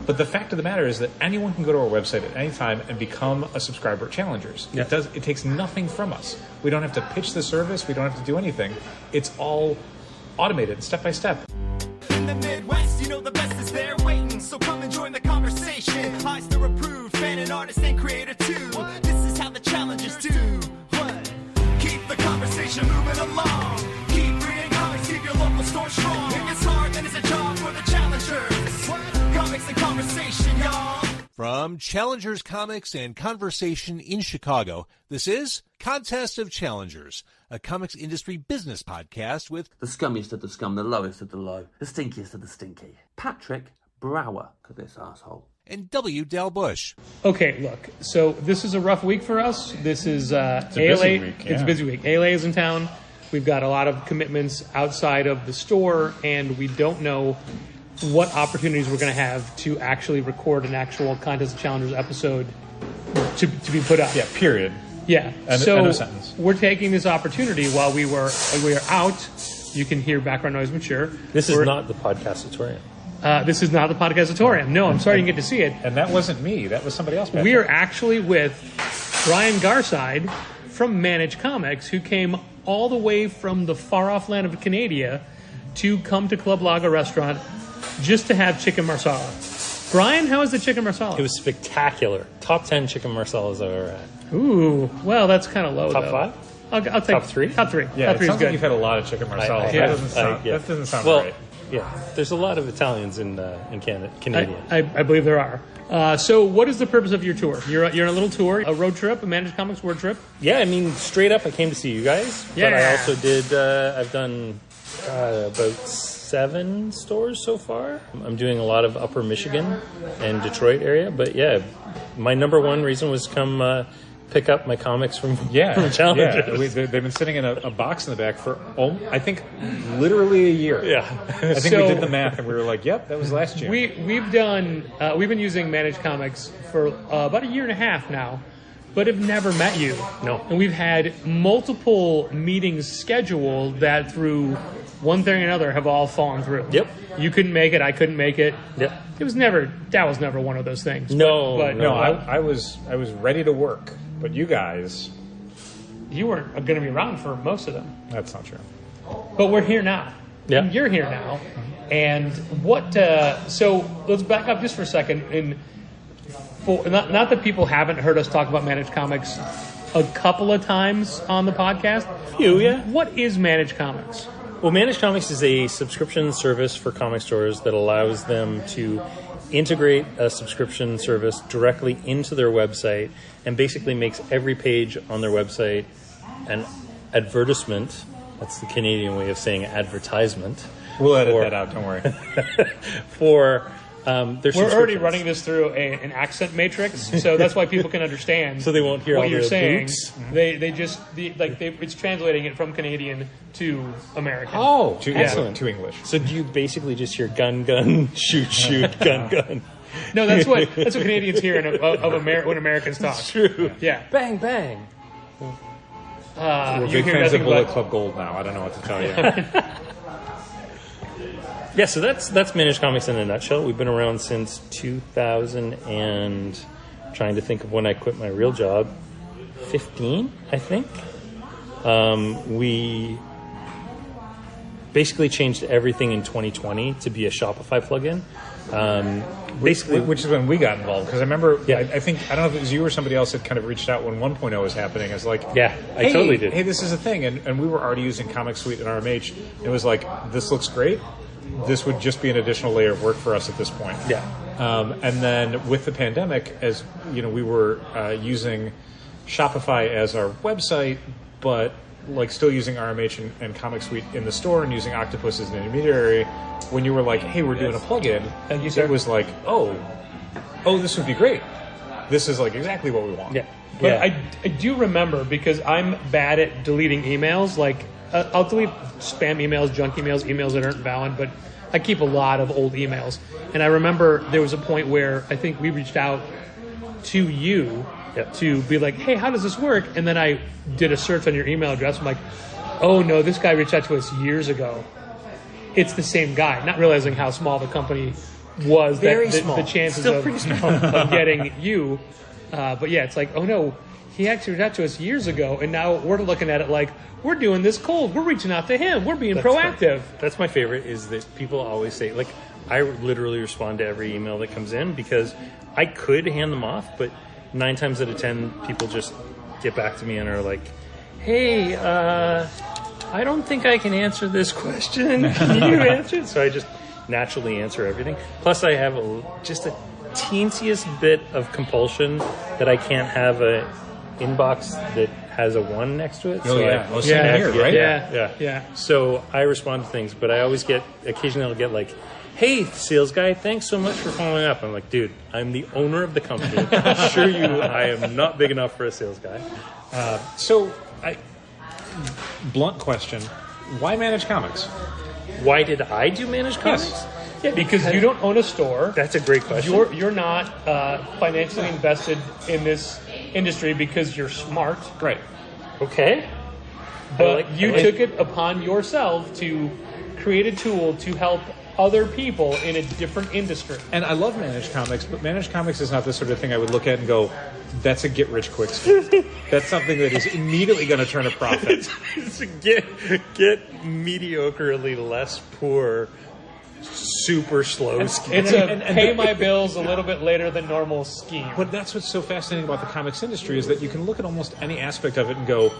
But the fact of the matter is that anyone can go to our website at any time and become a subscriber at Challengers. Yeah. It takes nothing from us. We don't have to pitch the service. We don't have to do anything. It's all automated, step by step. In the Midwest, you know the best is there waiting, so come and join the conversation. I still approved, fan and artist and creator too. This is how the Challengers do. What? Keep the conversation moving along. Keep reading comics, keep your local store strong. If it's hard, then it's a job for the Challengers. Comics and conversation, y'all. From Challengers Comics and Conversation in Chicago, this is Contest of Challengers, a comics industry business podcast with the scummiest of the scum, the lowest of the low, the stinkiest of the stinky. Patrick Brower, this asshole. And W. Dal Bush. Okay, look. So this is a rough week for us. This is It's a ALA. busy week, yeah. It's a busy week. ALA is in town. We've got a lot of commitments outside of the store, and we don't know what opportunities we're going to have to actually record an actual Contest of Challengers episode to be put up. Yeah, period. Yeah. End of sentence. We're taking this opportunity while we are out. You can hear background noise, I'm sure. This is not the podcastatorium. This is not the podcastatorium. No, I'm sorry you didn't get to see it. And that wasn't me. That was somebody else. We are actually with Brian Garside from Manage Comics, who came all the way from the far-off land of Canada to come to Club Lago restaurant just to have Chicken Marsala. Brian, how was the Chicken Marsala? It was spectacular. Top 10 Chicken Marsalas I've ever had. Ooh, well, that's kind of low, Top though. 5? I'll take Top 3? Top 3. Yeah, Top it 3 is sounds good. like you've had a lot of Chicken Marsala. Yeah. That doesn't sound well, right. Yeah, there's a lot of Italians in Canada. Canadian. I believe there are. So what is the purpose of your tour? You're on a little tour, a road trip, a Managed Comics word trip? Yeah, I mean, straight up, I came to see you guys. Yeah. But I also did, I've done about 7 stores so far. I'm doing a lot of Upper Michigan and Detroit area. But yeah, my number one reason was come pick up my comics from Challengers. They've been sitting in a box in the back for, I think, literally a year. Yeah. I think we did the math and we were like, yep, that was last June. We've been using Managed Comics for about a year and a half now, but have never met you. No. And we've had multiple meetings scheduled that through one thing or another have all fallen through. Yep. You couldn't make it, I couldn't make it. Yep. That was never one of those things. No, I was ready to work, but you guys, you weren't going to be around for most of them. that's not true. But we're here now. Yeah. And you're here now. And what? So let's back up just for a second. And not that people haven't heard us talk about Managed Comics a couple of times on the podcast. You, yeah. What is Managed Comics? Well, Managed Comics is a subscription service for comic stores that allows them to integrate a subscription service directly into their website and basically makes every page on their website an advertisement. That's the Canadian way of saying advertisement. We'll edit that out, don't worry. For their We're already subscriptions. running this through an accent matrix, so that's why people can understand. So they won't hear what all you're the saying. boops? It's translating it from Canadian to American. Oh, Excellent. To English. So do you basically just hear gun, gun, shoot, shoot, gun, gun? No, that's what Canadians hear when Americans talk. It's true. Yeah. Bang, bang. We're You big hear fans nothing of Bullet but- Club Gold now. I don't know what to tell you. Yeah, so that's Managed Comics in a nutshell. We've been around since 2000 and trying to think of when I quit my real job, 15, I think. We basically changed everything in 2020 to be a Shopify plugin. Basically, Which is when we got involved. Because I remember, Yeah. I think, I don't know if it was you or somebody else that kind of reached out when 1.0 was happening. It's like, Yeah, I totally did. Hey, this is a thing. And we were already using Comic Suite and RMH. It was like, this looks great. This would just be an additional layer of work for us at this point. Yeah. And then with the pandemic, as you know, we were using Shopify as our website, but like still using RMH and Comic Suite in the store and using Octopus as an intermediary. When you were like, hey, we're doing a plugin, Thank you, sir. it was like, oh, this would be great. This is like exactly what we want. yeah. But yeah. I do remember, because I'm bad at deleting emails. Like, I'll delete spam emails, junk emails, emails that aren't valid, but I keep a lot of old emails. And I remember there was a point where I think we reached out to you to be like, hey, how does this work? And then I did a search on your email address. I'm like, oh no, this guy reached out to us years ago. It's the same guy, not realizing how small the company was Very that small. the chances Still of, pretty small. of getting you. But yeah, it's like, oh no, he actually reached out to us years ago, and now we're looking at it like we're doing this cold. We're reaching out to him. We're being proactive. That's my favorite. Is that people always say, like, I literally respond to every email that comes in because I could hand them off, but 9 times out of 10, people just get back to me and are like, "Hey, I don't think I can answer this question. Can you answer it?" So I just naturally answer everything. Plus, I have just a teensiest bit of compulsion that I can't have a inbox that has a 1 next to it. Oh, so yeah. I, Same here, right? Yeah. So I respond to things, but I always occasionally I'll get like, "Hey, sales guy, thanks so much for following up." I'm like, dude, I'm the owner of the company. I assure you, I am not big enough for a sales guy. Blunt question: why manage comics? Why did I do managed comics? Yes. Yeah, because you don't own a store. That's a great question. You're not financially invested in this industry because you're smart. Right. Okay. But you took it upon yourself to create a tool to help other people in a different industry. And I love managed comics, but managed comics is not the sort of thing I would look at and go, "That's a get-rich-quick scheme." That's something that is immediately going to turn a profit. It's a get mediocrely less poor, super slow scheme. It's a pay my bills a little bit later than normal scheme. But that's what's so fascinating about the comics industry is that you can look at almost any aspect of it and go,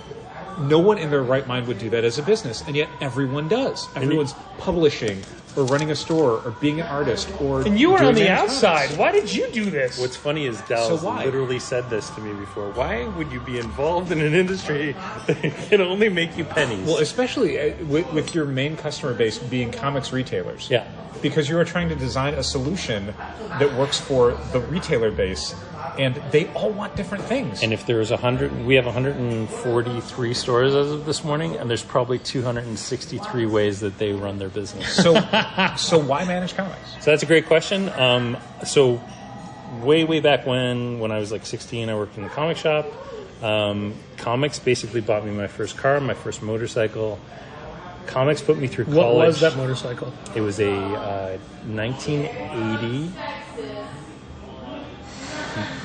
no one in their right mind would do that as a business, and yet everyone does. Everyone's publishing or running a store or being an artist or And you were doing on the managed outside. comics. Why did you do this? What's funny is Dallas So why? literally said this to me before. Why would you be involved in an industry that can only make you pennies? Well, especially with your main customer base being comics retailers. Yeah. Because you are trying to design a solution that works for the retailer base, and they all want different things. And if there's 100, we have 143 stores as of this morning, and there's probably 263 ways that they run their business. So why manage comics? So that's a great question. So way back when I was like 16, I worked in the comic shop. Comics basically bought me my first car, my first motorcycle. Comics put me through college. What was that motorcycle? It was a 1980.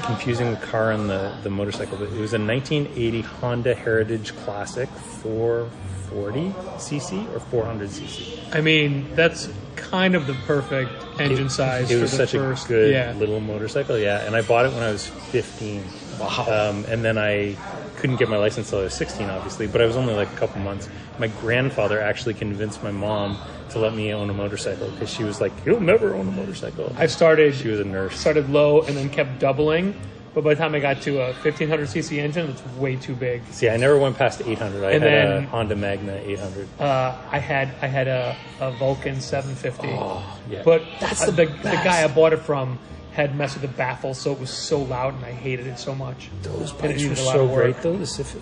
Confusing the car and the motorcycle, but it was a 1980 Honda Heritage Classic 440cc or 400cc. I mean, that's kind of the perfect engine size. It was for the such first, a good yeah. little motorcycle, yeah. And I bought it when I was 15. Wow. And then I couldn't get my license until I was 16, obviously, but I was only like a couple months. My grandfather actually convinced my mom to let me own a motorcycle because she was like, "You'll never own a motorcycle." She was a nurse. Started low and then kept doubling. But by the time I got to a 1500cc engine, it's way too big. See, I never went past 800. I And had then- a Honda Magna 800. I had a Vulcan 750. Oh, yeah. But the guy I bought it from had messed with the baffle, so it was so loud, and I hated it so much. Those And it bikes were needed a lot so of work. great, though.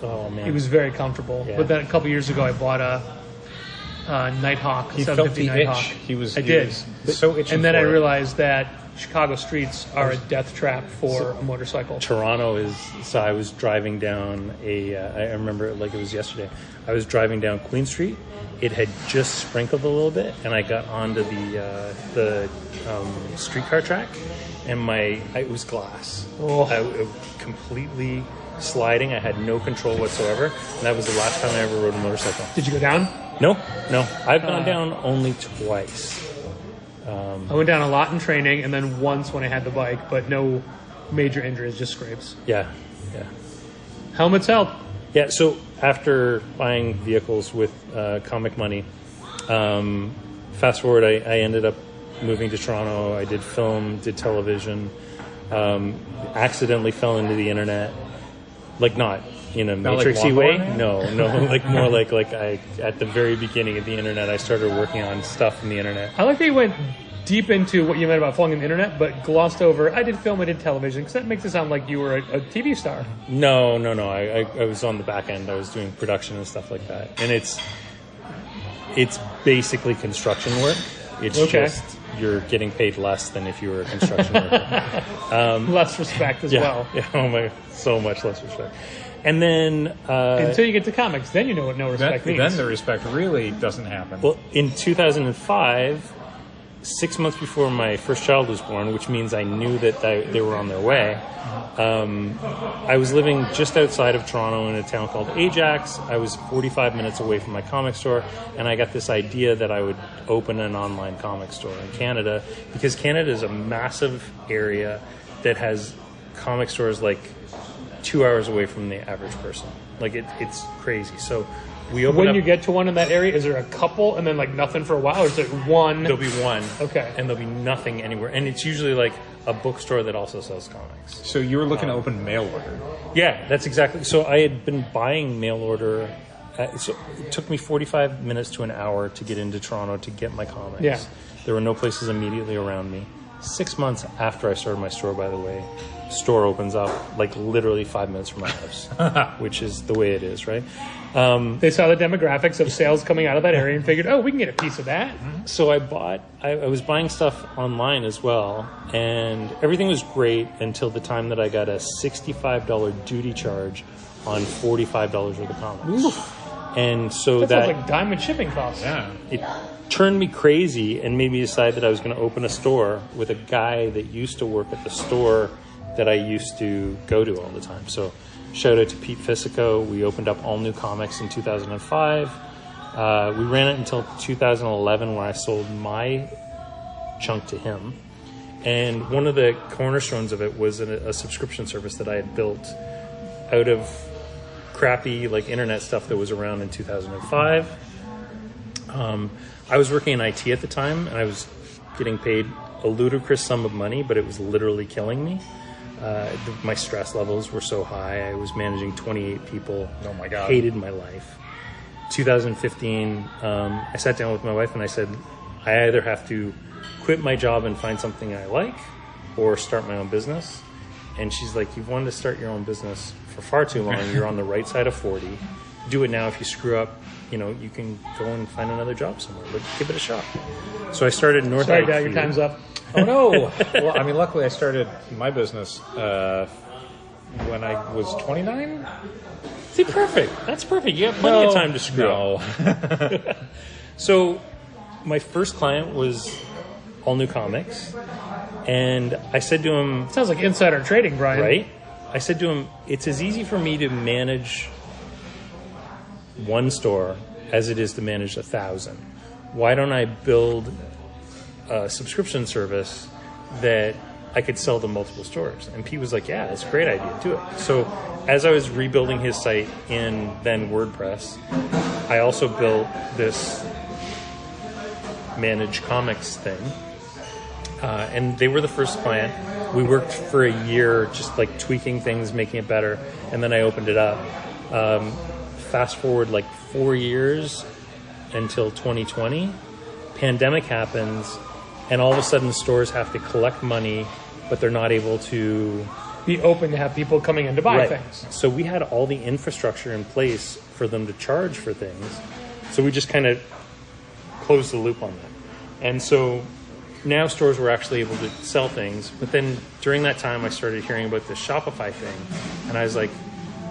Oh, man. It was very comfortable. Yeah. But then a couple years ago, I bought a Nighthawk, He felt 750 the Nighthawk. itch. He was so itchy. And then I for it. realized that Chicago streets are a death trap for a motorcycle. Toronto is. So I was driving down I remember it like it was yesterday. I was driving down Queen Street. It had just sprinkled a little bit, and I got onto the streetcar track, and it was glass. It completely sliding. I had no control whatsoever, and that was the last time I ever rode a motorcycle. Did you go down? No. I've gone down only twice. I went down a lot in training, and then once when I had the bike, but no major injuries, just scrapes. Yeah. Helmets help. Yeah, so after buying vehicles with comic money, fast forward, I ended up moving to Toronto. I did film, did television, accidentally fell into the internet. Like not in a Not like matrixy way. Lawnmower Man? No, like more like I at the very beginning of the internet, I started working on stuff in the internet. I like that you went deep into what you meant about falling on the internet, but glossed over, I did film, I did television, because that makes it sound like you were a TV star. No. I was on the back end. I was doing production and stuff like that. And it's basically construction work. It's Okay. just you're getting paid less than if you were a construction worker. Less respect as well. Yeah, oh my, so much less respect. And then Until you get to comics, then you know what no respect means. Then the respect really doesn't happen. well, in 2005, 6 months before my first child was born, which means I knew that they were on their way. I was living just outside of Toronto in a town called Ajax. I was 45 minutes away from my comic store, and I got this idea that I would open an online comic store in Canada, because Canada is a massive area that has comic stores like 2 hours away from the average person. Like it's crazy. So we opened When you get to one in that area, is there a couple and then like nothing for a while, or is it one? There'll be one. Okay. And there'll be nothing anywhere. And it's usually like a bookstore that also sells comics. So you were looking to open mail order. Yeah, that's exactly. So I had been buying mail order. So it took me 45 minutes to an hour to get into Toronto to get my comics. Yeah. There were no places immediately around me. 6 months after I started my store, by the way, store opens up like literally 5 minutes from my house, which is the way it is, right? They saw the demographics of sales coming out of that area and figured, oh, we can get a piece of that. So I was buying stuff online as well, and everything was great until the time that I got a $65 duty charge on $45 worth of comics. Oof. And so That that sounds like diamond shipping costs. Yeah. it turned me crazy and made me decide that I was going to open a store with a guy that used to work at the store that I used to go to all the time. So shout out to Pete Fisico. We opened up All New Comics in 2005. We ran it until 2011, where I sold my chunk to him. And one of the cornerstones of it was a subscription service that I had built out of crappy like internet stuff that was around in 2005. I was working in IT at the time, and I was getting paid a ludicrous sum of money, but it was literally killing me. My stress levels were so high. I was managing 28 people. Oh my God. Hated my life. 2015, I sat down with my wife and I said, I either have to quit my job and find something I like, or start my own business. And she's like, you've wanted to start your own business for far too long. You're on the right side of 40. Do it now. If you screw up, you can go and find another job somewhere. But give it a shot. So I started North Sorry, IQ. Dad, your time's up. Oh no! Well, I mean, luckily I started my business when I was 29. See, perfect. That's perfect. You have plenty of time to screw up. So my first client was All New Comics. And I said to him... Sounds like insider trading, Brian. Right? I said to him, it's as easy for me to manage one store as it is to manage 1,000. Why don't I build a subscription service that I could sell to multiple stores? And Pete was like, yeah, that's a great idea. Do it. So as I was rebuilding his site in then WordPress, I also built this managed comics thing. And they were the first client. We worked for a year just like tweaking things, making it better, and then I opened it up. Fast forward like 4 years until 2020. Pandemic happens, and all of a sudden stores have to collect money, but they're not able to be open to have people coming in to buy things. So we had all the infrastructure in place for them to charge for things. So we just kind of closed the loop on that. And so now stores were actually able to sell things. But then during that time, I started hearing about the Shopify thing. And I was like,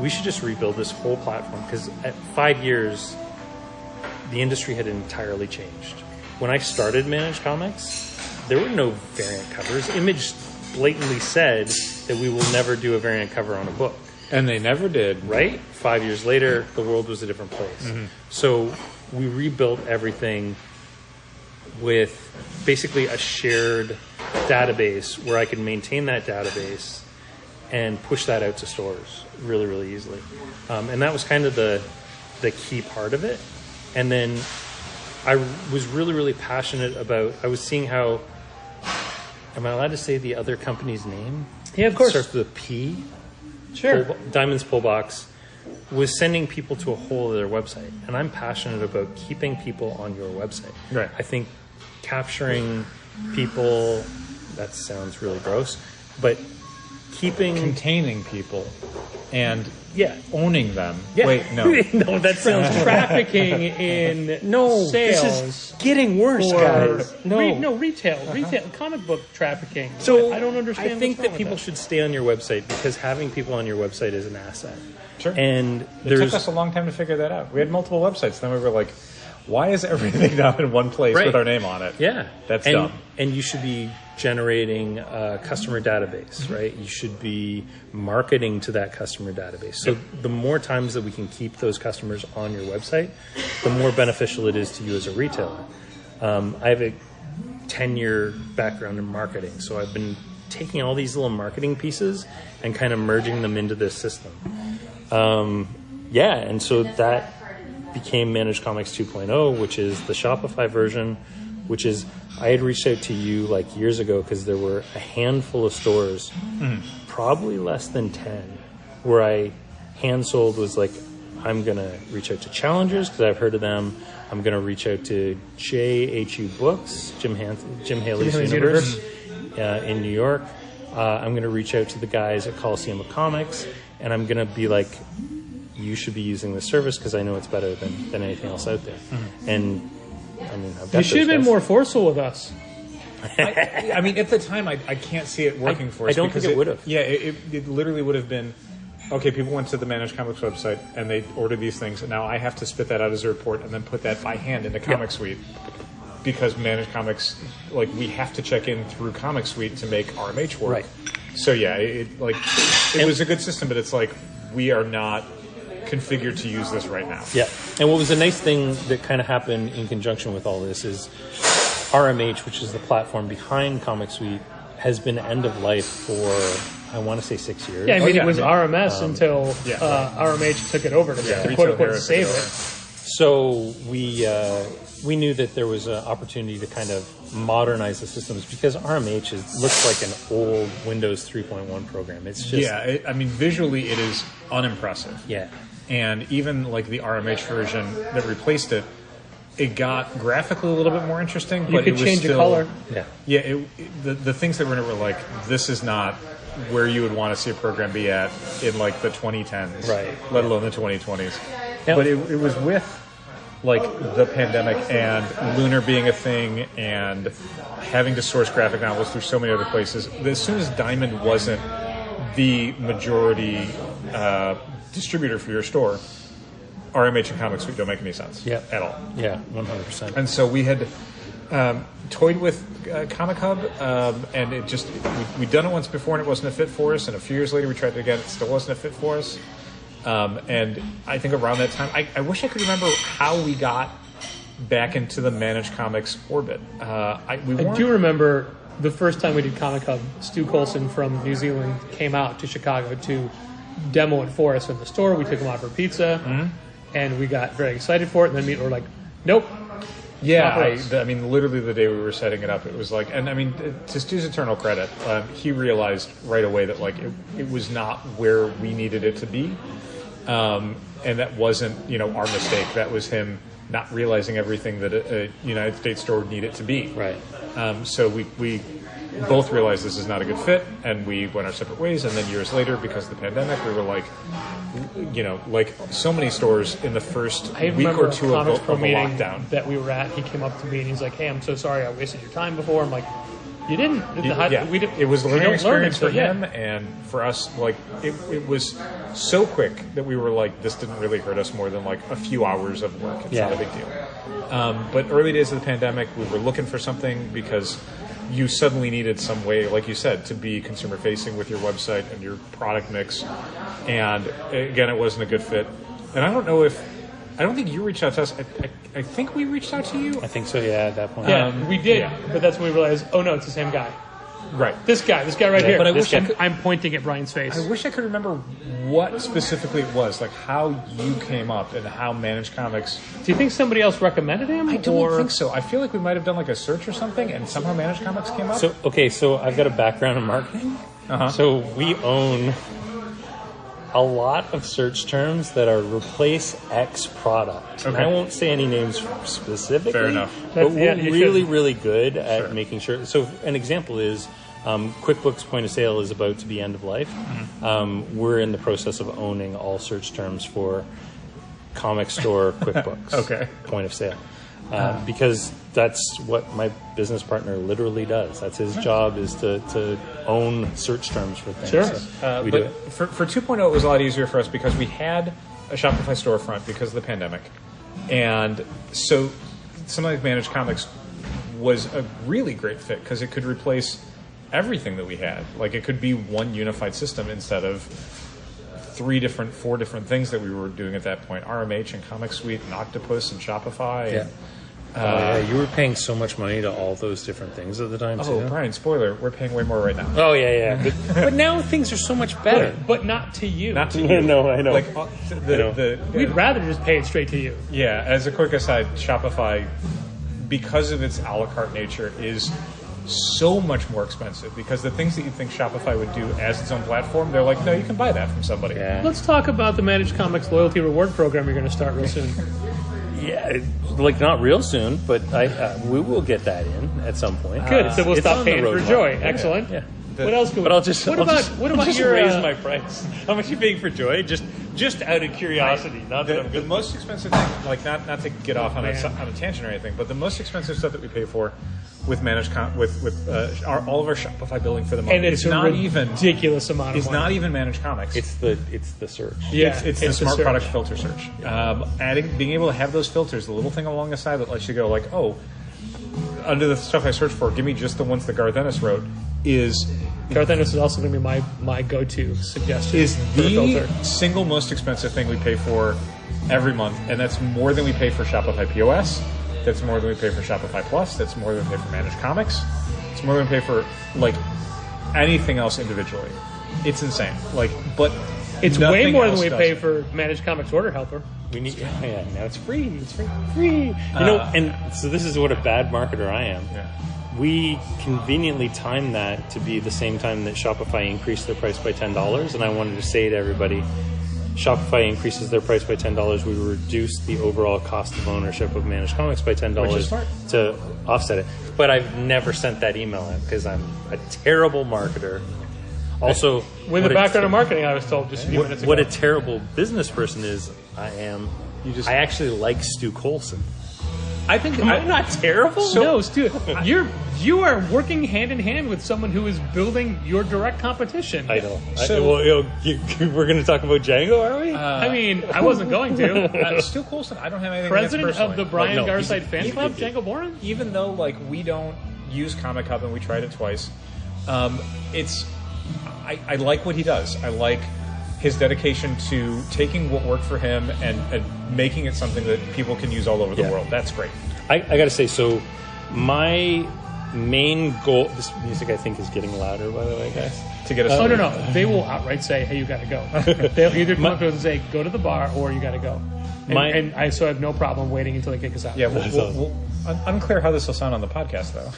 we should just rebuild this whole platform. Because at 5 years, the industry had entirely changed. When I started Managed Comics, there were no variant covers. Image blatantly said that we will never do a variant cover on a book. And they never did. Right? 5 years later, the world was a different place. Mm-hmm. So we rebuilt everything with basically a shared database where I could maintain that database and push that out to stores really, really easily. And that was kind of the key part of it. And then I was really, really passionate about, I was seeing how, am I allowed to say the other company's name? Yeah, of course. It starts with a P. Sure. Diamond's Pull Box was sending people to a whole other website. And I'm passionate about keeping people on your website. Right. I think capturing people, that sounds really gross, but containing people and owning them. Yeah. Wait, no. No, that sounds trafficking in sales. This is getting worse, guys. Retail, comic book trafficking. So I don't understand. I think what's wrong that people with should stay on your website because having people on your website is an asset. Sure. And it took us a long time to figure that out. We had multiple websites. Then we were like, why is everything now in one place Right. with our name on it? Yeah, That's and, dumb. And you should be generating a customer database, right? You should be marketing to that customer database. So the more times that we can keep those customers on your website, the more beneficial it is to you as a retailer. I have a 10-year background in marketing, so I've been taking all these little marketing pieces and kind of merging them into this system. And so that became Managed Comics 2.0, which is the Shopify version, which is, I had reached out to you like years ago because there were a handful of stores, probably less than 10, where I hand sold, was like, I'm going to reach out to Challengers because I've heard of them. I'm going to reach out to JHU Books, Jim Haley's Universe in New York. I'm going to reach out to the guys at Coliseum of Comics, and I'm going to be like, you should be using this service because I know it's better than anything else out there. And I mean, I've got You should have been more forceful with us. I mean, at the time, I can't see it working for us. I don't think it would have. Yeah, it literally would have been, okay, people went to the Managed Comics website and they ordered these things, and now I have to spit that out as a report and then put that by hand into Comic Suite. Because Managed Comics, like, we have to check in through Comic Suite to make RMH work. Right. So yeah, it was a good system, but it's like, we are not configured to use this right now. Yeah. And what was a nice thing that kind of happened in conjunction with all this is RMH, which is the platform behind Comic Suite, has been end of life for, I want to say 6 years. Yeah, I mean, it was RMS until yeah. RMH took it over to Retail quote unquote Hero save took it it. So we knew that there was an opportunity to kind of modernize the systems because RMH looks like an old Windows 3.1 program. It's just I mean, visually it is unimpressive. yeah. And even like the RMH version that replaced it, it got graphically a little bit more interesting. You but could it was change still, the color. Yeah, the things that were in it were like, this is not where you would want to see a program be at in like the 2010s, Right. let alone the 2020s. Yep. But it was with like the pandemic and Lunar being a thing and having to source graphic novels through so many other places. As soon as Diamond wasn't the majority distributor for your store, RMH and Comic Suite don't make any sense at all. Yeah, 100%. And so we had toyed with Comic Hub, and it just, we'd done it once before and it wasn't a fit for us, and a few years later we tried it again, it still wasn't a fit for us. And I think around that time, I wish I could remember how we got back into the Managed Comics orbit. I do remember the first time we did Comic Hub, Stu Colson from New Zealand came out to Chicago to demo it for us in the store. We took him out for pizza, and we got very excited for it. And then we were like, nope. Yeah, I mean, literally the day we were setting it up, it was like, and I mean, to Stu's eternal credit, he realized right away that like it was not where we needed it to be, and that wasn't our mistake. That was him not realizing everything that a United States store would need it to be. Right. So we both realized this is not a good fit, and we went our separate ways. And then years later, because of the pandemic, we were like, like so many stores in the first week or two of the lockdown that we were at, he came up to me and he's like, "Hey, I'm so sorry I wasted your time before." I'm like, "You didn't." It was a learning experience for him, and for us, like it was so quick that we were like, this didn't really hurt us more than like a few hours of work. It's not a big deal. But early days of the pandemic, we were looking for something because you suddenly needed some way, like you said, to be consumer facing with your website and your product mix. And again, it wasn't a good fit. And I don't think you reached out to us. I think we reached out to you. I think so, yeah, at that point. Yeah, we did. Yeah. But that's when we realized, oh no, it's the same guy. Right. This guy right here. But I'm pointing at Brian's face. I wish I could remember what specifically it was, like how you came up and how Managed Comics. Do you think somebody else recommended him? I don't think so. I feel like we might have done like a search or something, and somehow Managed Comics came up. So I've got a background in marketing. So we own a lot of search terms that are replace X product. Okay. I won't say any names specifically. Fair enough. But we're really good at making sure. So an example is QuickBooks Point of Sale is about to be end of life. We're in the process of owning all search terms for Comic Store QuickBooks Point of Sale. Because that's what my business partner literally does. That's his job, is to own search terms for things. Sure. So we do it. For 2.0, it was a lot easier for us because we had a Shopify storefront because of the pandemic. And so something like Managed Comics was a really great fit because it could replace everything that we had. Like, it could be one unified system instead of 4 different things that we were doing at that point. RMH and Comic Suite and Octopus and Shopify. Yeah. And, You were paying so much money to all those different things at the time, too. oh, Brian, spoiler, we're paying way more right now. Oh, yeah. But now things are so much better. But not to you. Not to you. No, I know. Like, We'd rather just pay it straight to you. yeah, as a quick aside, Shopify, because of its a la carte nature, is so much more expensive because the things that you think Shopify would do as its own platform, they're like, no, you can buy that from somebody. Yeah. Let's talk about the Managed Comics loyalty reward program you're going to start real soon. Yeah, like not real soon, but we will get that in at some point. Good. So we'll It's stop on the paying for roadmap. Joy. Excellent. Yeah. What else? Could But I'll just What I'll about just, what I'll about just your raise my price? How much are you paying for Joy? Just out of curiosity, not that I'm The good. most expensive thing, like not to get off on a tangent or anything, but the most expensive stuff that we pay for with all of our Shopify billing for the month, And it's not a even ridiculous amount of is money. not even Managed Comics. It's the search. Yeah, It's the smart search. product filter search. Being able to have those filters, the little thing along the side that lets you go like, oh, under the stuff I search for, give me just the ones that Garth Ennis wrote, is Garth Ennis is also going to be my go-to suggestion. is for a the filter. single most expensive thing we pay for every month, and that's more than we pay for Shopify POS. That's more than we pay for Shopify Plus. That's more than we pay for Managed Comics. It's more than we pay for like anything else individually. It's insane. Like, but It's way nothing more than else we does pay it. for Managed Comics Order Helper. We need, now it's free. It's free. And so this is what a bad marketer I am. Yeah. We conveniently timed that to be the same time that Shopify increased their price by $10, and I wanted to say to everybody, Shopify increases their price by $10, we reduce the overall cost of ownership of Managed Comics by Which is $10 smart. to offset it. But I've never sent that email out because I'm a terrible marketer. Also, With what a a background in marketing, I was told just a few minutes ago. what a terrible business person is I am. I actually like Stu Colson. I think Am I not terrible? No, Stu, you are working hand in hand with someone who is building your direct competition. I know. So- We're going to talk about Django, are we? I mean, I wasn't going to. Stu Coulson, I don't have anything President against of the personally. Brian no, Garside fan he's- club, Django Boren? Even though like we don't use Comic Hub and we tried it twice, I like what he does. I like his dedication to taking what worked for him and making it something that people can use all over the Yeah. world. That's great. I got to say, so my main goal. This music, I think, is getting louder. By the way, guys. To get us. Oh, no. They will outright say, hey, you got to go. They'll either come up to us and say, go to the bar or you got to go. And I have no problem waiting until they kick us out. Yeah, unclear how this will sound on the podcast, though.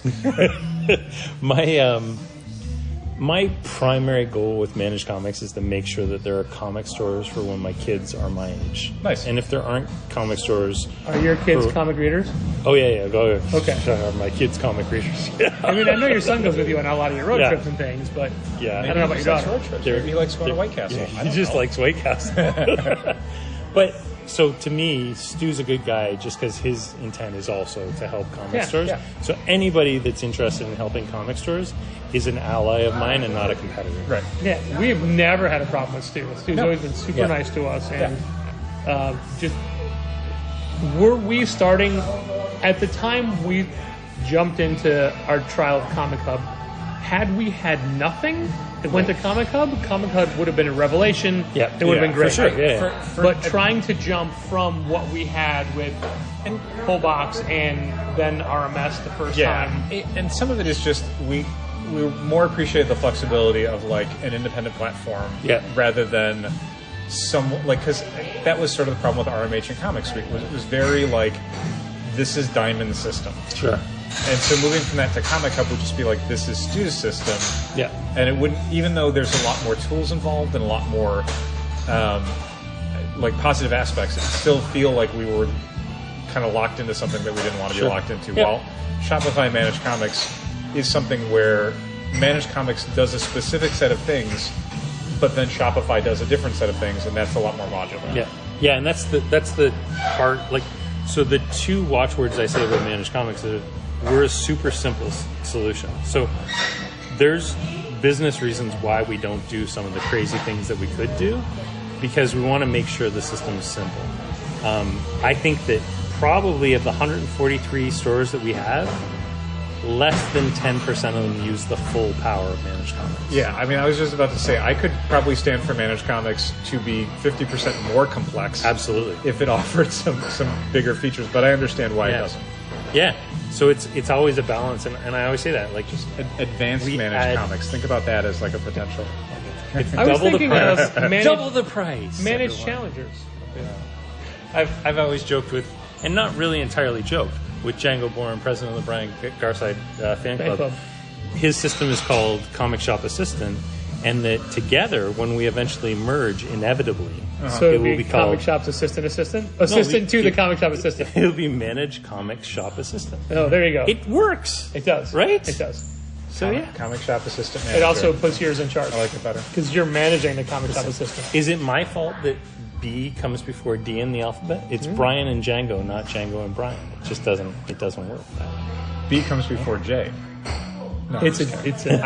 My primary goal with Managed Comics is to make sure that there are comic stores for when my kids are my age. Nice. And if there aren't comic stores, Are your kids For- comic readers? oh yeah, go ahead. Okay. My kids comic readers. I mean, I know your son goes with you on a lot of your road Yeah. trips and things, but Yeah. I don't know about your daughter. Road trips. Maybe he likes going to White Castle. I He don't just know. likes White Castle. But so to me, Stu's a good guy just because his intent is also to help comic Yeah, stores. yeah. So anybody that's interested in helping comic stores is an ally of mine and not a competitor. Right. Yeah, we've never had a problem with Stu. Stu's No. always been super Yeah. nice to us, and just were we starting at the time we jumped into our trial of Comic Hub. Had we had nothing that went to Comic Hub would have been a revelation. Yeah. it would have been For great. sure. Yeah. But trying to jump from what we had with Full Box and then RMS the first time. And some of it is just we more appreciate the flexibility of like an independent platform, Yeah. rather than because that was sort of the problem with RMH and Comic Suite. It was very like, this is Diamond's system, Sure. and so moving from that to Comic Hub would just be like, this is Stu's system. Yeah. And it wouldn't, even though there's a lot more tools involved and a lot more like positive aspects, it still feel like we were kind of locked into something that we didn't want to Sure. be locked into. Yeah. While Shopify Managed Comics is something where Managed Comics does a specific set of things, but then Shopify does a different set of things, and that's a lot more modular. Yeah, yeah, and that's the part. Like, so the two watchwords I say about Managed Comics are we're a super simple solution. So there's business reasons why we don't do some of the crazy things that we could do, because we want to make sure the system's simple. I think that probably of the 143 stores that we have, less than 10% of them use the full power of Managed Comics. Yeah, I mean, I was just about to say, I could probably stand for Managed Comics to be 50% more complex. Absolutely. If it offered some bigger features, but I understand why it doesn't. Yeah. So it's always a balance, and I always say that, like, just Advanced Managed Comics. Think about that as like a potential. it's I was double the thinking price. of managed- double the price. Managed everyone. challengers. I've always joked with, and not really entirely joked, with Django Bourne, president of the Brian Garside fan club. His system is called Comic Shop Assistant, and that together, when we eventually merge, inevitably, So it it'd will be called Comic Shop's assistant to the Comic Shop assistant. It'll be Managed Comic Shop Assistant. Oh, there you go. It works. It does. Right? It does. So yeah. Comic Shop Assistant Manager. It also puts yours in charge. I like it better. Because you're managing the Comic Shop assistant. Is it my fault that B comes before D in the alphabet? It's Brian and Django, not Django and Brian. It just doesn't work. B comes before J. No, It's I'm a- just kidding.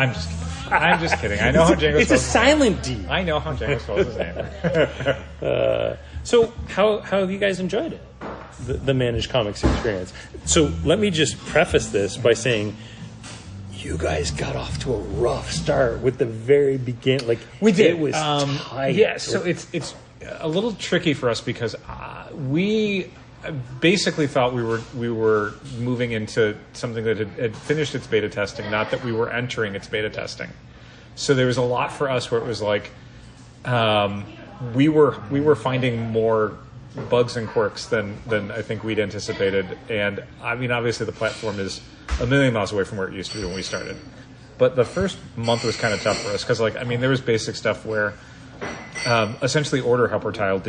I'm just kidding. I know how Django It's a spells silent D. I know how Django spells his name. So how have you guys enjoyed it? The Managed Comics experience. So let me just preface this by saying you guys got off to a rough start with the very beginning. Like We did. It was tight. Yeah, so it's a little tricky for us because we basically thought we were moving into something that had finished its beta testing, not that we were entering its beta testing. So there was a lot for us where it was like we were finding more bugs and quirks than I think we'd anticipated. And I mean, obviously the platform is a million miles away from where it used to be when we started. But the first month was kind of tough for us because, like, I mean, there was basic stuff where essentially order helper tile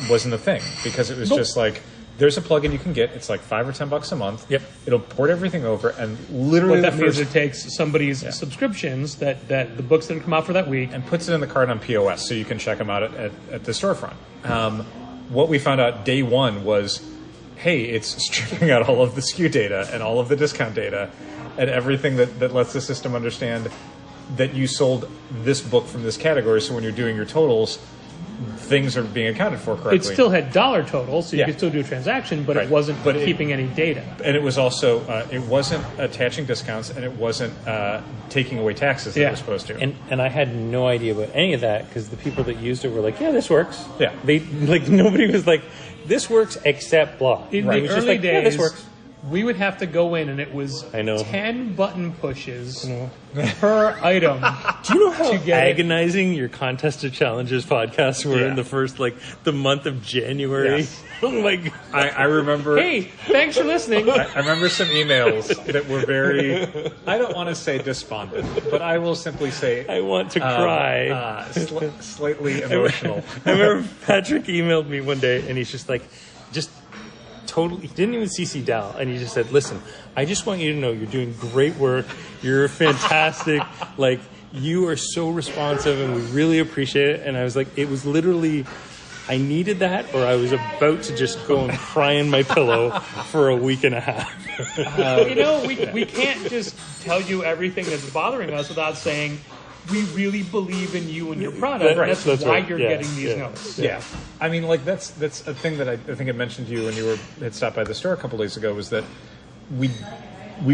wasn't a thing because it was just like there's a plugin you can get. It's like $5 or $10 a month. Yep. It'll port everything over, and literally What that means it takes somebody's subscriptions that the books that come out for that week and puts it in the cart on POS so you can check them out at the storefront. What we found out day one was, hey, it's stripping out all of the SKU data and all of the discount data and everything that lets the system understand that you sold this book from this category. So when you're doing your totals, things are being accounted for correctly. It still had dollar totals, so you Yeah. could still do a transaction, but Right. it wasn't But keeping any data. And it was also, it wasn't attaching discounts, and it wasn't taking away taxes that Yeah. it was supposed to. And I had no idea about any of that because the people that used it were like, yeah, this works. Yeah. They like nobody was like, this works except blah. In It the was just early like, yeah, this days, works. we would have to go in, and it was I know. 10 button pushes per item. Do you know how to get it. agonizing your Contest of Challengers podcasts were in the first, like, the month of January? Yes. Oh my God. I remember. Hey, thanks for listening. I remember some emails that were very, I don't want to say despondent, but I will simply say I want to cry. slightly emotional. I remember Patrick emailed me one day, and he's just like, totally, he didn't even CC Dal, and he just said, listen, I just want you to know you're doing great work, you're fantastic, like, you are so responsive, and we really appreciate it. And I was like, it was literally, I needed that, or I was about to just go and cry in my pillow for a week and a half. We can't just tell you everything that's bothering us without saying, we really believe in you and your product. Right, That's that's why right. you're Yeah, getting these yeah. notes. Yeah, I mean, like that's a thing that I think I mentioned to you when you had stopped by the store a couple days ago, was that we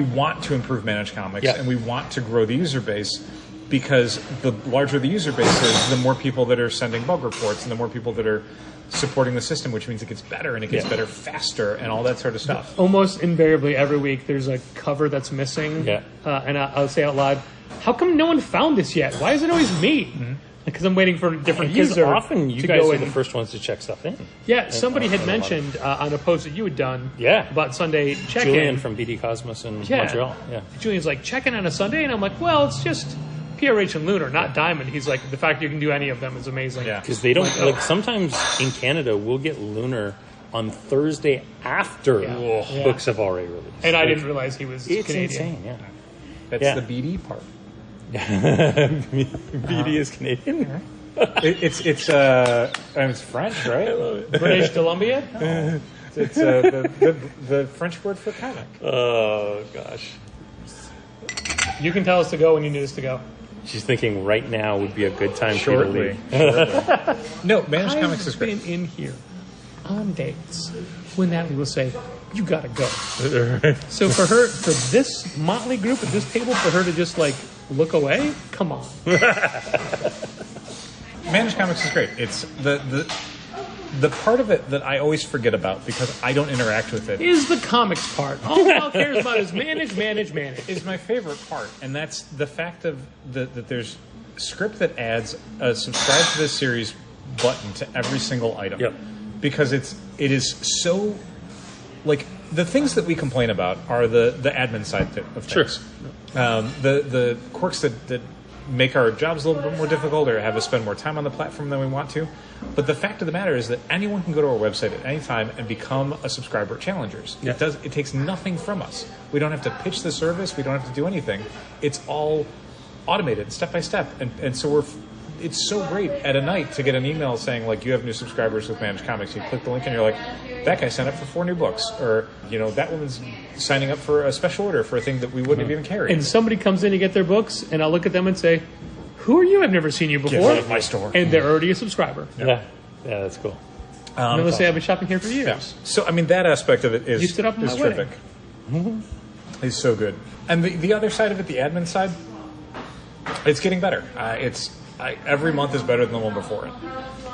want to improve Managed Comics, Yeah. and we want to grow the user base, because the larger the user base is, the more people that are sending bug reports and the more people that are supporting the system, which means it gets better and it gets better faster and all that sort of stuff. Almost invariably every week there's a cover that's missing. Yeah. And I'll say out loud, how come no one found this yet? Why is it always me? Because I'm waiting for a different Because user often you to guys go are in. the first ones to check stuff in. Yeah, somebody had mentioned on a post that you had done Yeah. about Sunday check-in. Julian from BD Cosmos in Montreal. Yeah. Julian's like, check-in on a Sunday? And I'm like, well, it's just PRH and Lunar, not Diamond. He's like, the fact you can do any of them is amazing. Yeah. Because they don't, like, sometimes in Canada, we'll get Lunar on Thursday after books have already released. And I didn't realize he was It's Canadian. insane, yeah. That's Yeah. the BD part. BD is Canadian. It's French, right? British Columbia? It's the French word for comic. Oh, gosh. You can tell us to go when you need us to go. She's thinking right now would be a good time for you to Shortly. leave. No, Managed Comics is I've great. been in here. on dates when Natalie will say, "You gotta go." So for this motley group at this table, for her to just like look away, come on. Managed Comics is great. It's the part of it that I always forget about because I don't interact with it. Is the comics part. All Val cares about is manage. Is my favorite part, and that's the fact of that there's script that adds a subscribe to this series button to every single item. Yep. Because it is so, like, the things that we complain about are the admin side of things. Sure. The quirks that make our jobs a little bit more difficult or have us spend more time on the platform than we want to. But the fact of the matter is that anyone can go to our website at any time and become a subscriber at Challengers. Yeah. It takes nothing from us. We don't have to pitch the service. We don't have to do anything. It's all automated step by step. And so it's so great at a night to get an email saying, like, you have new subscribers with Managed Comics. You click the link and you're like, that guy signed up for 4 new books. Or, that woman's signing up for a special order for a thing that we wouldn't have even carried. And somebody comes in to get their books, and I'll look at them and say, "Who are you? I've never seen you before." Get out of my store. And they're already a subscriber. Yeah, that's cool. And they'll say, "I've been shopping here for years." Yeah. So, I mean, that aspect of it is, You stood up in is my wedding. terrific. It's so good. And the other side of it, the admin side, it's getting better. Every month is better than the one before it.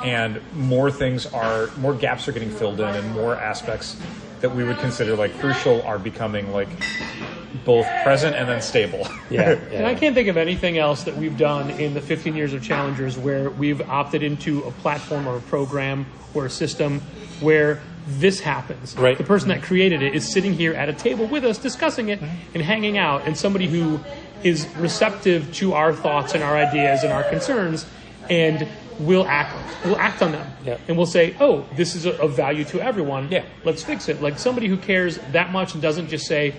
And more gaps are getting filled in, and more aspects that we would consider like crucial are becoming like both present and then stable. Yeah. And I can't think of anything else that we've done in the 15 years of Challengers where we've opted into a platform or a program or a system where this happens. Right. The person that created it is sitting here at a table with us discussing it and hanging out, and somebody who is receptive to our thoughts and our ideas and our concerns, and we'll act on them. Yep. And we'll say, "Oh, this is of value to everyone. Yeah. Let's fix it." Like somebody who cares that much and doesn't just say,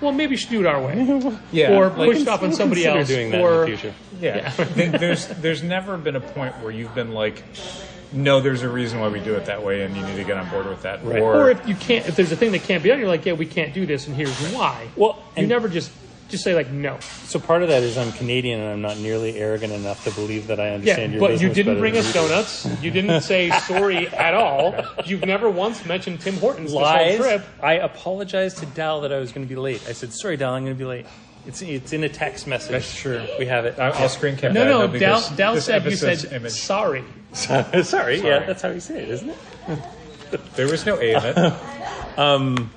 "Well, maybe we should do it our way." Yeah, or like, push it off on somebody Consider else. doing that or in the future. Yeah. There's never been a point where you've been like, no, there's a reason why we do it that way, and you need to get on board with that. Right. Or if there's a thing that can't be done, you're like, "Yeah, we can't do this, and here's why." Well, you and- never just say like no. So part of that is I'm Canadian and I'm not nearly arrogant enough to believe that I understand Yeah, your but business you didn't better bring than us you do. donuts. You didn't say sorry at all. You've never once mentioned Tim Hortons this Lies. whole trip. I apologized to Dal that I was going to be late. I said, "Sorry, Dal, I'm going to be late." It's in a text message. That's true. We have it. I'll screen cap No, that. no. That'll be Dal this said you said episode's image. sorry. Sorry. Yeah, that's how you say it, isn't it? There was no A in it.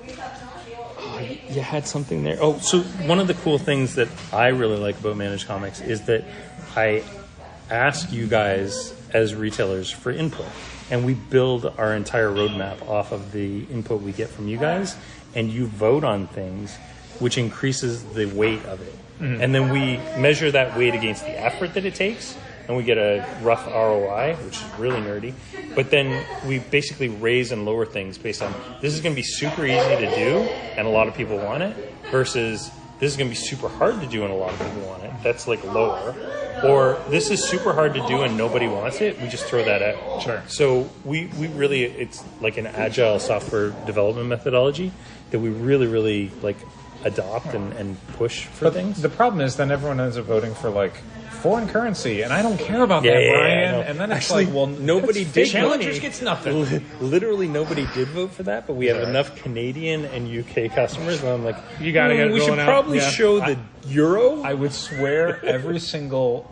You had something there. Oh, so one of the cool things that I really like about Managed Comics is that I ask you guys as retailers for input, and we build our entire roadmap off of the input we get from you guys, and you vote on things, which increases the weight of it. Mm-hmm. And then we measure that weight against the effort that it takes, and we get a rough ROI, which is really nerdy. But then we basically raise and lower things based on this is going to be super easy to do and a lot of people want it, versus this is going to be super hard to do and a lot of people want it. That's like lower. Or this is super hard to do and nobody wants it. We just throw that out. Sure. So we really, it's like an agile software development methodology that we really, really like adopt and push for things. The problem is then everyone ends up voting for like foreign currency, and I don't care about that, Brian. no. And then it's Actually, like, well, nobody that's did. Challengers gets nothing. Literally, nobody did vote for that, but we have enough Canadian and UK customers where I'm like, You gotta get it we should rolling out." probably Yeah. show the euro. I would swear every single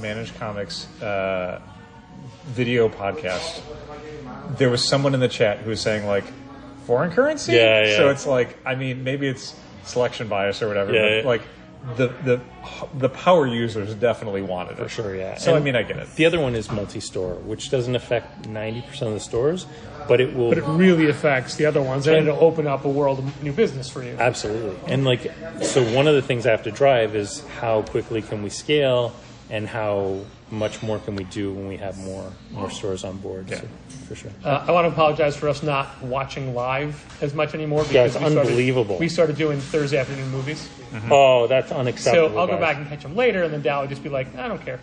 Managed Comics video podcast, there was someone in the chat who was saying like, foreign currency? Yeah. So it's like, I mean, maybe it's selection bias or whatever, Yeah. but like the power users definitely wanted it. For sure, yeah. So, And I mean, I get it. The other one is multi-store, which doesn't affect 90% of the stores, but it will. But it really affects the other ones, and it'll open up a world of new business for you. Absolutely. And like, so one of the things I have to drive is how quickly can we scale and how much more can we do when we have more stores on board. Yeah. So, for sure. I want to apologize for us not watching live as much anymore. Yeah, it's because unbelievable. We started doing Thursday afternoon movies. Oh, that's unacceptable. So I'll go guys. back and catch them later, and then Dal would just be like, "I don't care."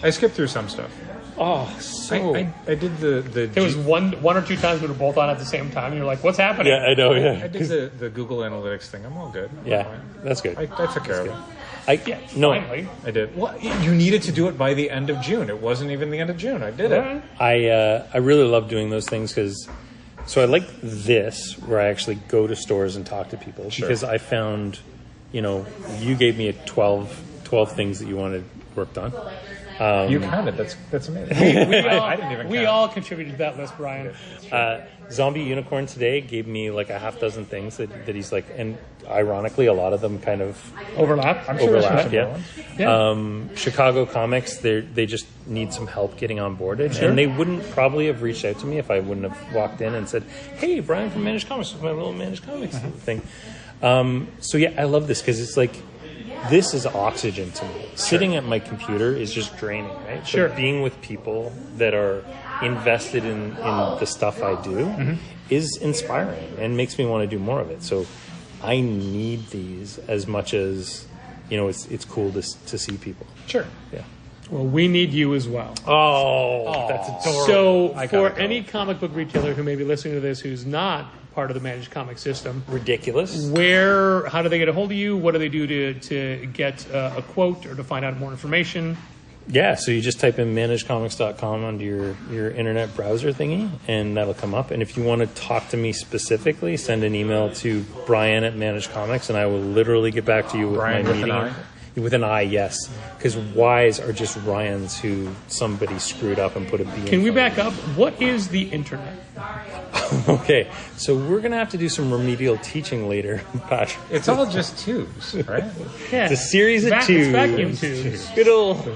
I skipped through some stuff. Oh, so. I did the There was one or two times we were both on at the same time, and you're like, "What's happening?" Yeah, I know, I yeah. did the Google Analytics thing. I'm all good. I'm Yeah, fine. that's good. I took care of it. Finally. I did. Well, you needed to do it by the end of June. It wasn't even the end of June. I did it. I really love doing those things because, so I like this where I actually go to stores and talk to people because I found, you gave me 12 things that you wanted worked on. You counted. That's amazing. I didn't even count. We all contributed to that list, Brian. Zombie Unicorn today gave me like a half dozen things that he's like, and ironically, a lot of them kind of overlap. I'm sure overlap. Yeah. Chicago Comics, they just need some help getting on board, and they wouldn't probably have reached out to me if I wouldn't have walked in and said, "Hey, Brian from Managed Comics, with my little Managed Comics thing." So yeah, I love this because it's like. This is oxygen to me. Sitting at my computer is just draining, right? Sure. But being with people that are invested in the stuff I do is inspiring and makes me want to do more of it. So I need these as much as, it's cool to see people. Sure. Yeah. Well, we need you as well. Oh, that's adorable. So for any comic book retailer who may be listening to this who's not part of the Managed Comics system, ridiculous. How do they get a hold of you? What do they do to get a quote or to find out more information? Yeah, so you just type in managedcomics.com onto your internet browser thingy, and that'll come up. And if you want to talk to me specifically, send an email to Brian at Managed Comics, and I will literally get back to you with Brian my with meeting. an I? With an I, yes. Because Y's are just Ryans who somebody screwed up and put a B in. Can we back up? What is the internet? Okay, so we're going to have to do some remedial teaching later, Patrick. It's all just tubes, right? Yeah. It's a series of tubes. It's vacuum tubes. Good old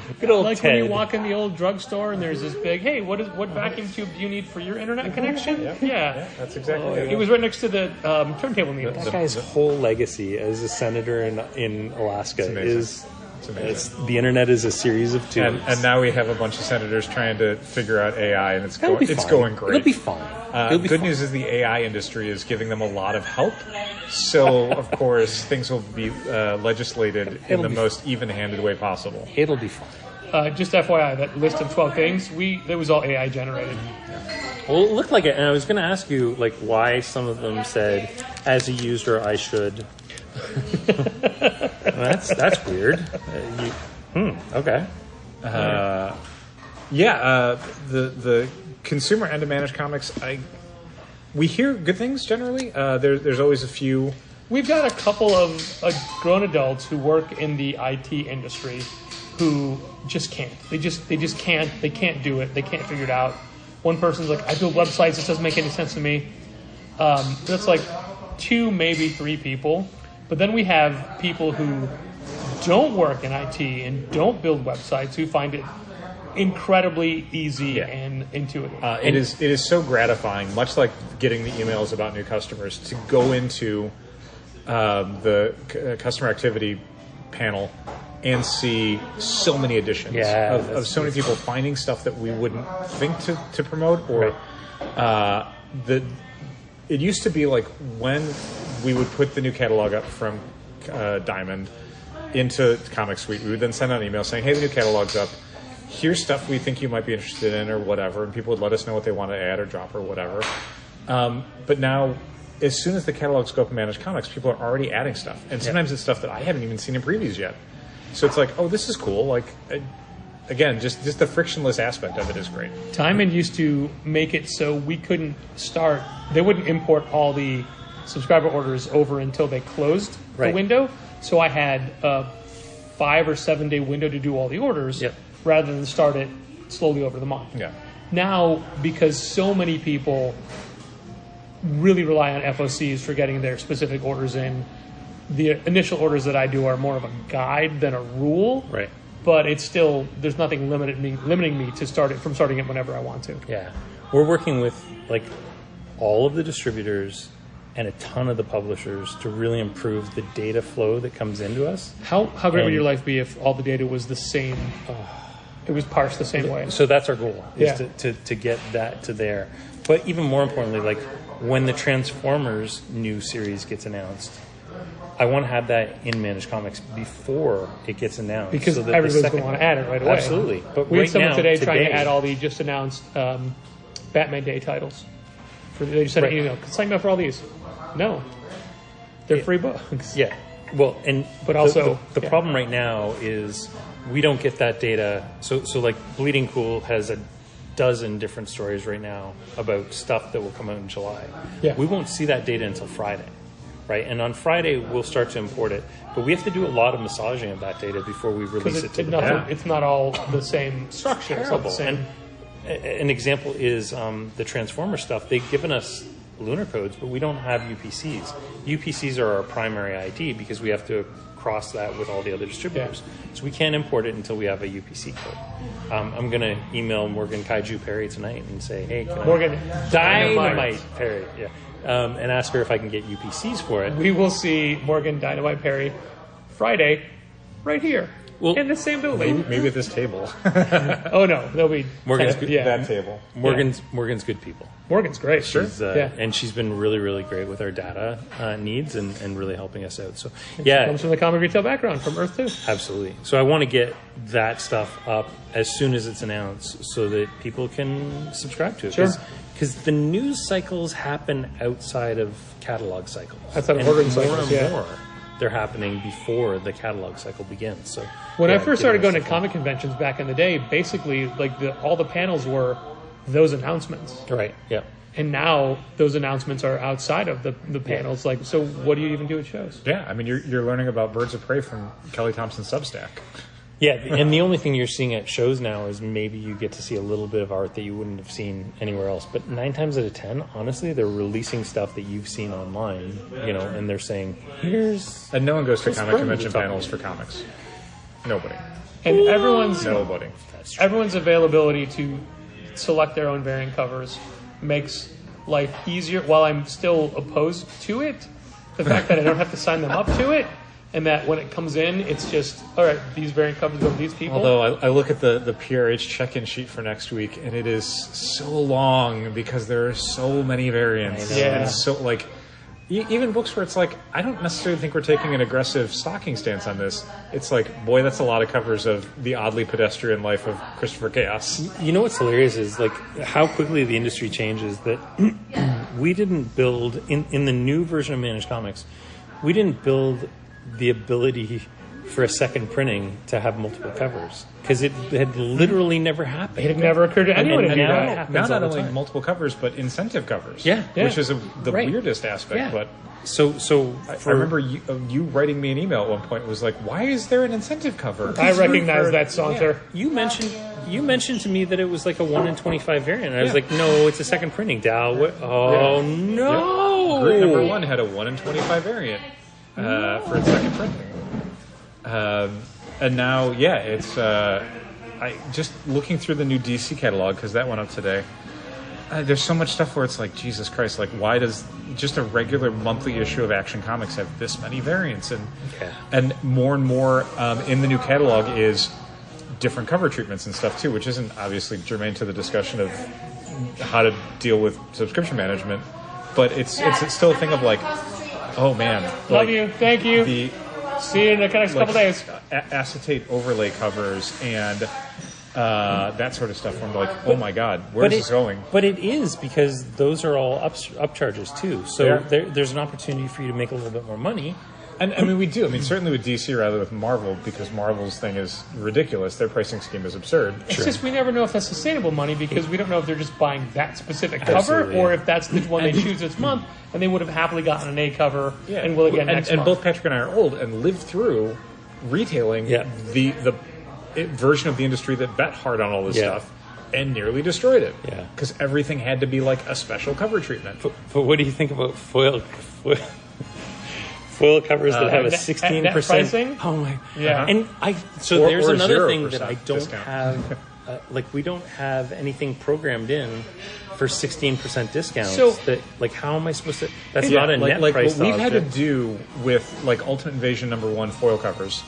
Like Ted. when you walk in the old drugstore and there's this big, hey, what vacuum tube do you need for your internet connection? Yeah. That's exactly it. It was right next to the turntable needle. That guy's whole legacy as a senator in Alaska is... It's amazing. The internet is a series of tubes. And now we have a bunch of senators trying to figure out AI, and it's going great. It'll be fine. Good news is the AI industry is giving them a lot of help. So, of course, things will be legislated in the most even-handed way possible. It'll be fine. Just FYI, that list of 12 things, that was all AI generated. Well, it looked like it, and I was going to ask you like why some of them said, as a user, I should... that's weird. Okay. The consumer end of Managed Comics, we hear good things generally. There's always a few. We've got a couple of grown adults who work in the IT industry who just can't. They just can't. They can't do it. They can't figure it out. One person's like, I build websites. It doesn't make any sense to me. That's like 2, maybe 3 people. But then we have people who don't work in IT and don't build websites who find it incredibly easy and intuitive. It is so gratifying, much like getting the emails about new customers, to go into the customer activity panel and see so many additions of so many people finding stuff that we wouldn't think to promote. Or it used to be like when we would put the new catalog up from Diamond into Comic Suite, we would then send out an email saying, hey, the new catalog's up. Here's stuff we think you might be interested in or whatever. And people would let us know what they want to add or drop or whatever. But now, as soon as the catalogs go up in Managed Comics, people are already adding stuff. And sometimes it's stuff that I haven't even seen in previews yet. So it's like, oh, this is cool. Like, again, just the frictionless aspect of it is great. Diamond used to make it so we couldn't start. They wouldn't import all the subscriber orders over until they closed the window. So I had a 5 or 7 day window to do all the orders rather than start it slowly over the month. Yeah. Now, because so many people really rely on FOCs for getting their specific orders in, the initial orders that I do are more of a guide than a rule. Right. But it's still, there's nothing limiting me to starting it whenever I want to. Yeah. We're working with like all of the distributors and a ton of the publishers to really improve the data flow that comes into us. How great would your life be if all the data was the same? It was parsed the same way. So that's our goal, is to get that to there. But even more importantly, like when the Transformers new series gets announced, I want to have that in Managed Comics before it gets announced. Because so that everybody's going to want to add it right away. Absolutely. But we right had someone now, today trying to add all the just announced Batman Day titles. They just sent an email. Sign me up for all these. No. They're free books. Yeah. Well, and But also- the problem right now is we don't get that data. So like Bleeding Cool has a dozen different stories right now about stuff that will come out in July. Yeah. We won't see that data until Friday, right? And on Friday we'll start to import it, but we have to do a lot of massaging of that data before we release it to the public. It's not all the same structure. It's not the same. And an example is the Transformer stuff. They've given us lunar codes, but we don't have UPCs. UPCs are our primary ID because we have to cross that with all the other distributors. So we can't import it until we have a UPC code. I'm going to email Morgan Kaiju Perry tonight and say, hey, can Morgan Dynamite Perry, and ask her if I can get UPCs for it. We will see Morgan Dynamite Perry Friday right here in the same building. Maybe at this table. Oh, no. They'll be... Morgan's That table. Morgan's good people. Morgan's great. She's, and she's been really, really great with our data needs and really helping us out. So, yeah. Comes from the comic retail background, from Earth 2. Absolutely. So I want to get that stuff up as soon as it's announced so that people can subscribe to it. Sure. Because the news cycles happen outside of catalog cycles. Outside of And ordering more cycles, and more, they're happening before the catalog cycle begins. So when I first started going to comic conventions back in the day, basically, like all the panels were those announcements. Right, yeah. And now those announcements are outside of the panels. Like, so what do you even do at shows? Yeah, I mean, you're learning about Birds of Prey from Kelly Thompson's Substack. Yeah, and the only thing you're seeing at shows now is maybe you get to see a little bit of art that you wouldn't have seen anywhere else. But 9 times out of 10, honestly, they're releasing stuff that you've seen online, and they're saying, here's... And no one goes to comic convention panels for comics. Nobody. And everyone's availability to select their own variant covers makes life easier. While I'm still opposed to it, the fact that I don't have to sign them up to it, and that when it comes in, it's just, all right, these variant covers go to these people. Although I look at the PRH check-in sheet for next week, and it is so long because there are so many variants. Yeah. And so, like, even books where it's like, I don't necessarily think we're taking an aggressive stocking stance on this. It's like, boy, that's a lot of covers of the oddly pedestrian life of Christopher Chaos. You know what's hilarious is like how quickly the industry changes. That we didn't build in the new version of Managed Comics, we didn't build the ability for a second printing to have multiple covers because it had literally never happened. It had never occurred to anyone to do now, that. now not only multiple covers, but incentive covers. Yeah. Which is the weirdest aspect. Yeah. But so I remember you writing me an email at one point. It was like, why is there an incentive cover? I recognize that saunter. You mentioned to me that it was like a 1 in 25 variant. And I was like, no, it's a second printing, Dal. No. Group number 1 had a 1 in 25 variant for its second printing. And now, it's I just looking through the new DC catalog because that went up today. There's so much stuff where it's like, Jesus Christ, like why does just a regular monthly issue of Action Comics have this many variants? And more and more in the new catalog is different cover treatments and stuff too, which isn't obviously germane to the discussion of how to deal with subscription management, but it's still a thing of like, oh man, Love you, thank you. See you in the next couple days. Acetate overlay covers and that sort of stuff. Where I'm like, oh my God, where's this going? But it is because those are all upcharges too. So there's an opportunity for you to make a little bit more money. And I mean, we do. I mean, certainly with DC rather with Marvel, because Marvel's thing is ridiculous. Their pricing scheme is absurd. It's just we never know if that's sustainable money because we don't know if they're just buying that specific cover or if that's the one they choose this month, and they would have happily gotten an A cover and will again next month. And both Patrick and I are old and lived through retailing the version of the industry that bet hard on all this stuff and nearly destroyed it. Yeah, because everything had to be like a special cover treatment. But what do you think about foil covers that have a 16%? Oh my! Yeah, and there's another thing that I don't discount. have. We don't have anything programmed in for 16% discounts. So, how am I supposed to? That's not a net price. What we've had to do with Ultimate Invasion #1 foil covers,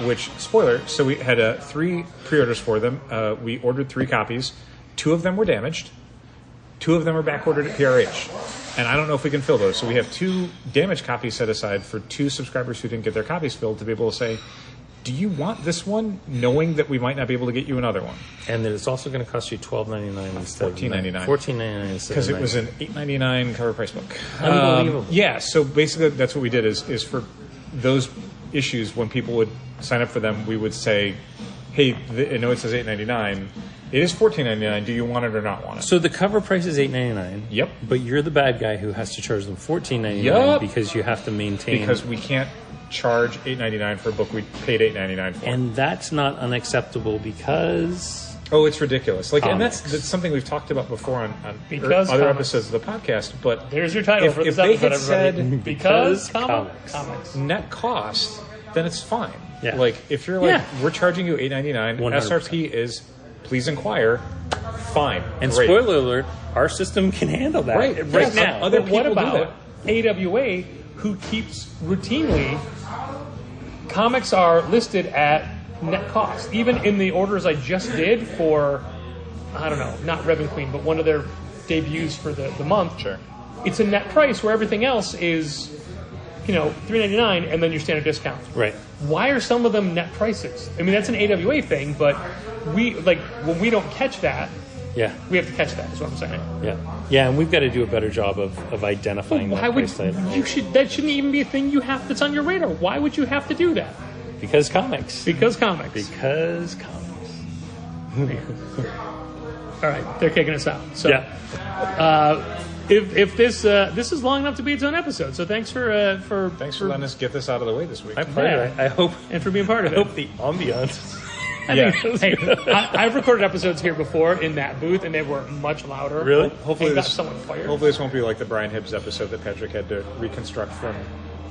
which spoiler. So we had 3 pre-orders for them. We ordered 3 copies. 2 of them were damaged. 2 of them are back ordered at PRH. And I don't know if we can fill those. So we have 2 damaged copies set aside for 2 subscribers who didn't get their copies filled to be able to say, do you want this one, knowing that we might not be able to get you another one? And that it's also going to cost you $12.99 instead of $14.99. $14.99 instead because it was an $8.99 cover price book. Unbelievable. So basically that's what we did is for those issues, when people would sign up for them, we would say, hey, I know it says $8.99. It is $14.99. Do you want it or not want it? So the cover price is $8.99. Yep. But you're the bad guy who has to charge them $14.99 Yep. because you have to maintain. Because we can't charge $8.99 for a book we paid $8.99 for. And that's not unacceptable because. Oh, it's ridiculous. Like, and Comics. that's something we've talked about before on Because other comics. episode of the podcast. But There's your title for if this they episode, had everybody. said Because comics. comics. net cost, then it's fine. Yeah. Like, if you're like, Yeah. we're charging you $8.99, 100%. SRP is please inquire, fine. And great. spoiler alert, our system can handle that Right. right Yes. now. Other But what people do about AWA, who keeps routinely comics are listed at net cost, even in the orders I just did for, I don't know, not Revan Queen, but one of their debuts for the month. Sure. It's a net price where everything else is, $3.99 and then your standard discount. Right. Why are some of them net prices? I mean, that's an AWA thing, but when we don't catch that, Yeah. we have to catch that, is what I'm saying. Yeah. Yeah, and we've got to do a better job of identifying Why that would price tag. that shouldn't even be a thing that's on your radar. Why would you have to do that? Because comics. Because comics. Because comics. All right, they're kicking us out. So, Yeah. if this is long enough to be its own episode, so thanks for Thanks for letting us get this out of the way this week. I hope and for being part of I it. hope the ambiance. I've recorded episodes here before in that booth, and they were much louder. Really? Hopefully and got this someone fired. Hopefully this won't be like the Brian Hibbs episode that Patrick had to reconstruct from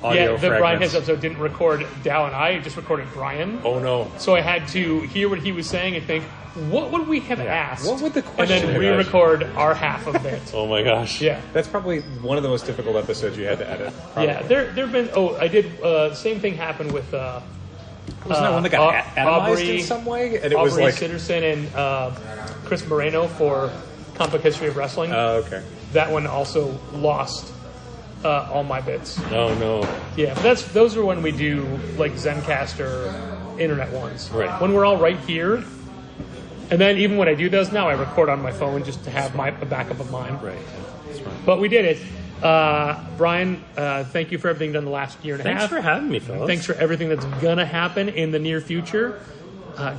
audio Yeah, the Brian fragments. Hibbs episode didn't record Dow and I. It just recorded Brian. Oh no. So I had to hear what he was saying and think, what would we have asked? What would the And question then have re-record our half of it. Oh my gosh. Yeah. That's probably one of the most difficult episodes you had to edit. Probably. Yeah, there have been. Oh, I did. Same thing happened with. Wasn't that one that got atomized Aubrey- in some way? And it Aubrey was like, Sitterson and Chris Moreno for Comic History of Wrestling. oh, okay. That one also lost all my bits. Oh no. Yeah, but those are when we do like Zencaster internet ones. Right. When we're all right here. And then even when I do those now, I record on my phone just to have a backup of mine. Right. That's right. But we did it. Brian, thank you for everything done the last year and a Thanks half. for having me, fellas. Thanks for everything that's going to happen in the near future.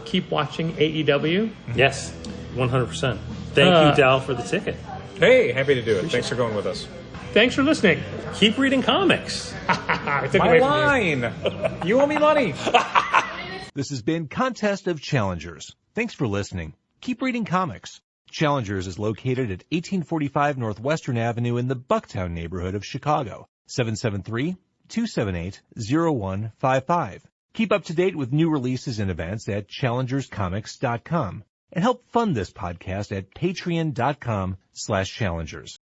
Keep watching AEW. Yes. 100%. Thank you, Dal, for the ticket. Hey, happy to do it. Thanks for going with us. Thanks for listening. Keep reading comics. I took My away from you. line! You owe me money! This has been Contest of Challengers. Thanks for listening. Keep reading comics. Challengers is located at 1845 Northwestern Avenue in the Bucktown neighborhood of Chicago. 773-278-0155. Keep up to date with new releases and events at challengerscomics.com. And help fund this podcast at patreon.com/challengers.